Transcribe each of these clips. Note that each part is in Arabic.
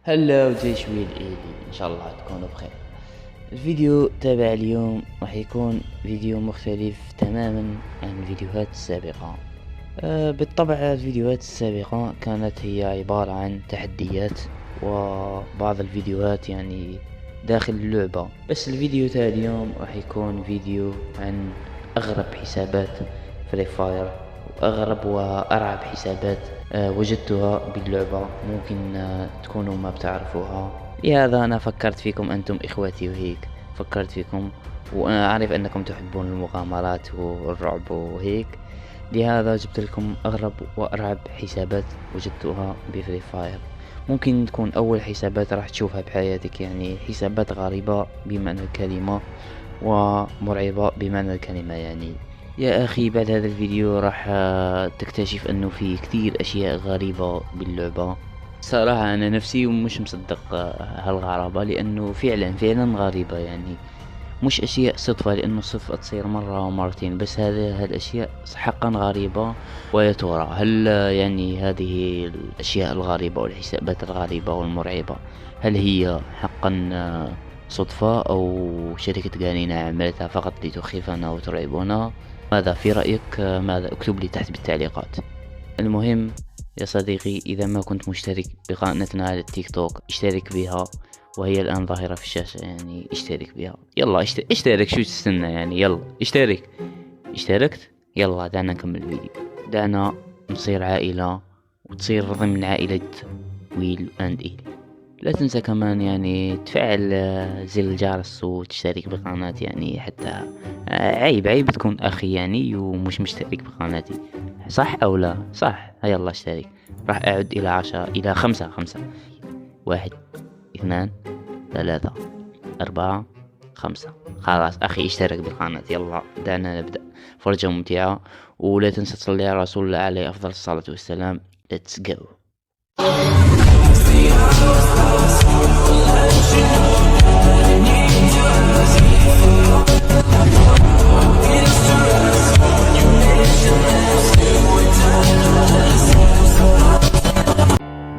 هلا وجيش ويل ايدي، ان شاء الله تكونوا بخير. الفيديو تابع اليوم راح يكون فيديو مختلف تماما عن الفيديوهات السابقة. بالطبع الفيديوهات السابقة كانت هي عبارة عن تحديات وبعض الفيديوهات يعني داخل اللعبة، بس الفيديو تاع اليوم راح يكون فيديو عن اغرب حسابات فري فاير، واغرب وارعب حسابات وجدتها باللعبة. ممكن تكونوا ما بتعرفوها، لهذا انا فكرت فيكم انتم اخواتي وهيك فكرت فيكم، وانا اعرف انكم تحبون المغامرات والرعب وهيك، لهذا جبت لكم اغرب وارعب حسابات وجدتها بفري فاير. ممكن تكون اول حسابات راح تشوفها بحياتك، يعني حسابات غريبة بمعنى الكلمة ومرعبة بمعنى الكلمة. يعني يا اخي بعد هذا الفيديو راح تكتشف انه في كثير اشياء غريبة باللعبة. صراحة انا نفسي مش مصدق هالغرابة، لانه فعلا غريبة، يعني مش اشياء صدفة، لانه الصدفة تصير مرة ومرتين، بس هالاشياء حقا غريبة. ويا ترى هل يعني هذه الاشياء الغريبة والحسابات الغريبة والمرعبة هل هي حقا صدفة، او شركة جانينا عملتها فقط لتخيفنا وترعبنا؟ ماذا في رأيك؟ ماذا؟ اكتب لي تحت بالتعليقات. المهم يا صديقي، إذا ما كنت مشترك بقناتنا على التيك توك اشترك بها، وهي الآن ظاهرة في الشاشة، يعني اشترك بها. يلا اشترك، شو تستنى يعني؟ يلا اشترك. اشتركت؟ يلا دعنا نكمل الفيديو، دعنا نصير عائلة وتصير ضمن عائلة ويل اند ايل. لا تنسى كمان يعني تفعل زر الجرس وتشترك بقناتي، يعني حتى عيب تكون اخي يعني ومش مشترك بقناتي، صح او لا؟ صح. يلا اشترك. راح اعد الى 10 الى 5. 1 2 3 4 5. خلاص اخي اشترك بالقناة. يلا دعنا نبدأ. فرجة ممتعة، ولا تنسى تصلي على رسول الله عليه افضل الصلاة والسلام. Let's go.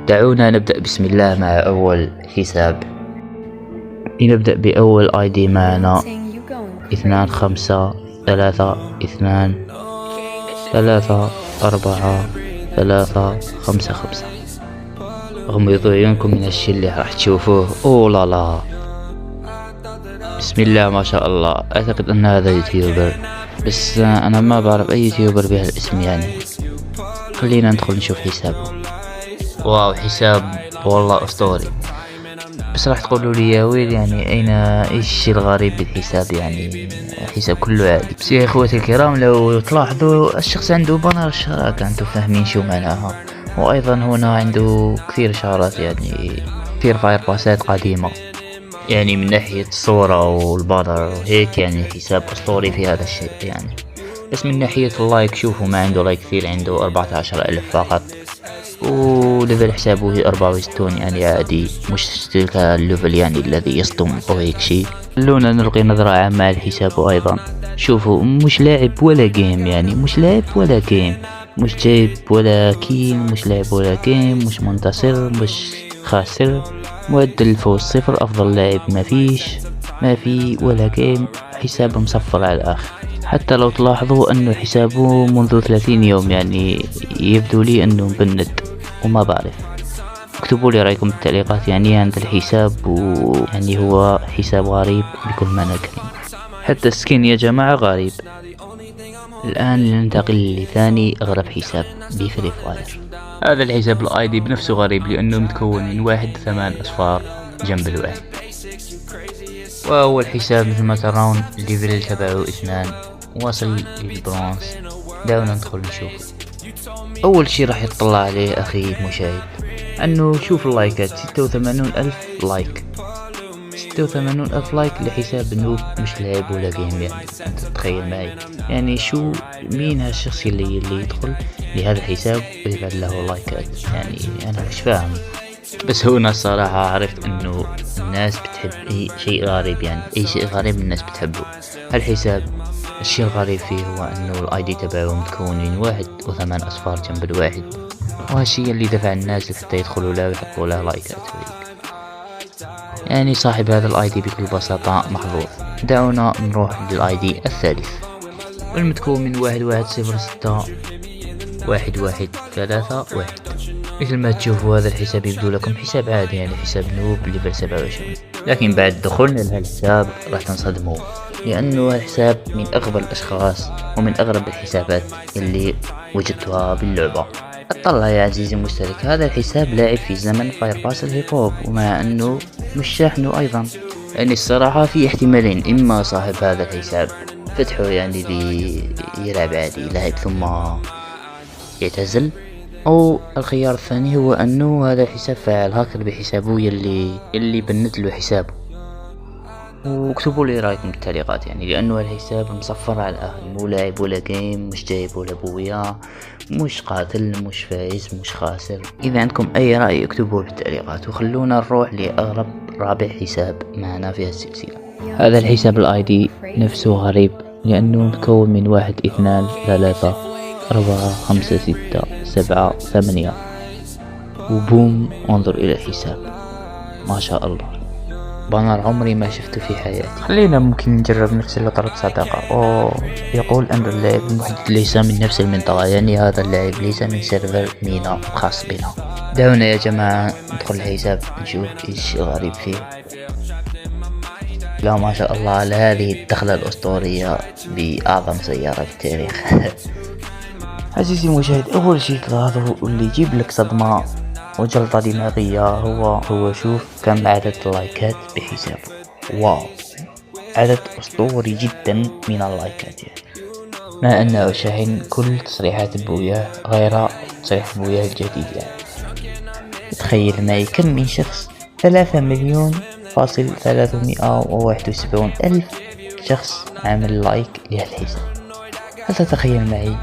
دعونا نبدأ بسم الله مع أول حساب. لنبدأ بأول اي دي معنا 2 5 3 2 3 4 3 5 5. غمضوا عيونكم من الشي اللي راح تشوفوه. اوه لا لا، بسم الله ما شاء الله. اعتقد ان هذا يوتيوبر، بس انا ما بعرف اي يوتيوبر بهالاسم يعني. خلينا ندخل نشوف حسابه. واو، حساب والله اسطوري. بس راح تقولوا لي يا ويل، يعني اين ايش الشيء الغريب بالحساب؟ يعني حساب كله عادي. بس يا اخوتي الكرام، لو تلاحظوا الشخص عنده بانر الشراكة، انتم فاهمين شو معناها؟ وايضا هنا عنده كثير شعارات، يعني كثير فاير باسات قديمة، يعني من ناحية الصورة والبانر وهيك، يعني حساب اسطوري في هذا الشيء يعني. بس من ناحية اللايك، شوفوا ما عنده لايك كثير، عنده 14,000 فقط، وليفل حسابه 64، يعني عادي، مش تلك الليفل يعني الذي يصدم او هيك شي. خلونا نلقي نظرة عامة على الحساب ايضا. شوفوا مش لاعب ولا جيم، يعني مش لاعب ولا جيم، مش جايب ولا كيل، مش لاعب ولا جيم، مش منتصر، مش خاسر، معدل الفوز 0، افضل لاعب ما في ولا جيم. حساب مصفر على الاخر. حتى لو تلاحظوا انه حسابه منذ 30 يوم، يعني يبدو لي انه مبند وما بعرف. اكتبوا لي رايكم بالتعليقات يعني عند الحساب، ويعني هو حساب غريب بكل معنى الكلمة. حتى السكين يا جماعة غريب. الان ننتقل لثاني اغرب حساب بفري فاير. هذا الحساب الاي دي بنفسه غريب، لانه متكون من 1 8 اصفار جنب الواحد. واول حساب مثل ما ترون الليفل تبعه 2، واصل للبرونز. دعونا ندخل نشوفه. اول شي راح يطلع عليه اخي المشاهد انه شوف اللايكات، 86,000 لايك. 86,000 لايك لحساب نوب مش لاعب ولا جيم، يعني انت تتخيل معي؟ يعني شو مين هالشخص اللي يدخل لهذا الحساب ويبعد له لايكات؟ يعني انا مش فاهم. بس هنا الصراحة عرفت انه الناس بتحب اي شيء غريب، يعني اي شيء غريب الناس بتحبه. هالحساب الشيء الغريب فيه هو انه الاي دي تبعه متكون من 1 و8 اصفار جنب الواحد، وهالشيء اللي دفع الناس حتى يدخلوا له ويحطوا له لايكات. يعني صاحب هذا الاي دي بكل بساطة محظوظ. دعونا نروح للاي دي الثالث، والمتكون من 1106 1131. مثل ما تشوفوا هذا الحساب يبدو لكم حساب عادي، يعني حساب نوب ليفل 27، لكن بعد دخولنا لهذا الحساب راح تنصدموا، لأنه الحساب من أغبى الأشخاص ومن أغرب الحسابات اللي وجدتها باللعبة. اطلع يا عزيزي المشترك، هذا الحساب لاعب في زمن فايرباس الهيب هوب، ومع أنه مش شاحنه أيضا. يعني الصراحة في احتمالين، إما صاحب هذا الحساب فتحه يعني يلعب عادي يلعب ثم يعتزل، او الخيار الثاني هو انه هذا الحساب فاعل هاكر بحسابه يلي بنت له حسابه. واكتبوا لي رايكم بالتعليقات، يعني لانه الحساب مصفر على الاخر، مو لاعب ولا جيم، مش جايب ولا بويا، مش قاتل، مش فايز، مش خاسر. اذا عندكم اي راي اكتبوه بالتعليقات، وخلونا نروح لاغرب رابع حساب معنا في السلسله. هذا الحساب الاي دي نفسه غريب، لانه مكون من 1 2 3 4 5 6 7 8. وبوم، انظر الى الحساب، ما شاء الله، بانر عمري ما شفته في حياتي. خلينا ممكن نجرب نرسل له طلب صداقة. يقول أن اللاعب المحدد ليس من نفس المنطقة، يعني هذا اللاعب ليس من سيرفر مينا خاص بنا. دعونا يا جماعة ندخل الحساب نشوف ايش الغريب فيه. لا ما شاء الله على هذه الدخلة الأسطورية بأعظم سيارة في التاريخ. عزيزي المشاهد، أول شيء تلاحظه اللي يجيب لك صدمة وجلطة دماغية هو شوف كم عدد اللايكات بحسابه. واو، عدد أسطوري جدا من اللايكات، يعني مع أنه أشاهد كل تصريحات بوياه غير تصريح بوياه الجديد. يعني تخيل معي كم من شخص، 3,371,000 شخص عامل لايك لهالحساب. هل تتخيل معي؟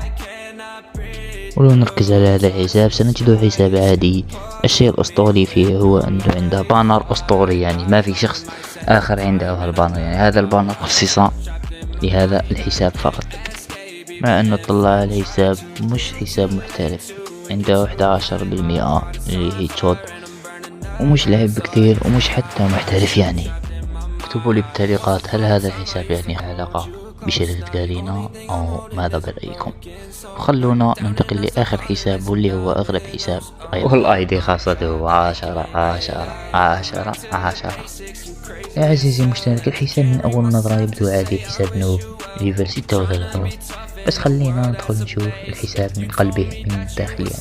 ولو نركز على هذا الحساب سنجده حساب عادي. الشيء الأسطوري فيه هو أنه عنده بانر أسطوري، يعني ما في شخص آخر عنده هالبانر، يعني هذا البانر خصيص لهذا الحساب فقط. مع أنه طلع على الحساب مش حساب محترف، عنده 11% اللي هي شوت، ومش لعب بكثير، ومش حتى محترف. يعني اكتبوا لي بالتعليقات، هل هذا الحساب يعني علاقة بشركة جارينا أو ماذا برأيكم؟ وخلونا ننتقل لآخر حساب واللي هو أغرب حساب، والاي دي خاصته 10. يا عزيزي المشترك، الحساب من أول نظرة يبدو عادي، حساب نوب ليفل 36، بس خلينا ندخل نشوف الحساب من قلبه من الداخل. يعني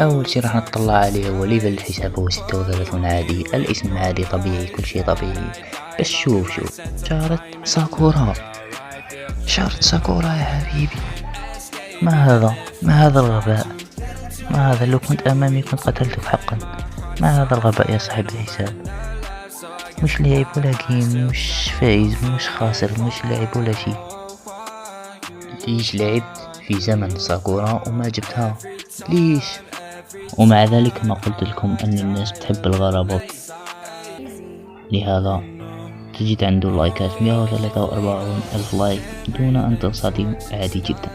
أول شي راح نطلع عليه هو ليفل الحساب هو 36 عادي، الاسم عادي طبيعي، كل شي طبيعي. بس شوف شارة ساكورا يا حبيبي، ما هذا الغباء، ما هذا، لو كنت أمامي كنت قتلتك حقا. ما هذا الغباء يا صاحب الحساب، مش لعب ولا جيم، مش فايز، مش خاسر، مش لعب ولا شي. ليش لعبت في زمن ساكورا وما جبتها؟ ليش؟ ومع ذلك ما قلت لكم أن الناس تحب الغرابة، لهذا تجد عنده لايكات 143,000 لايك دون أن تنصدم، عادي جدا.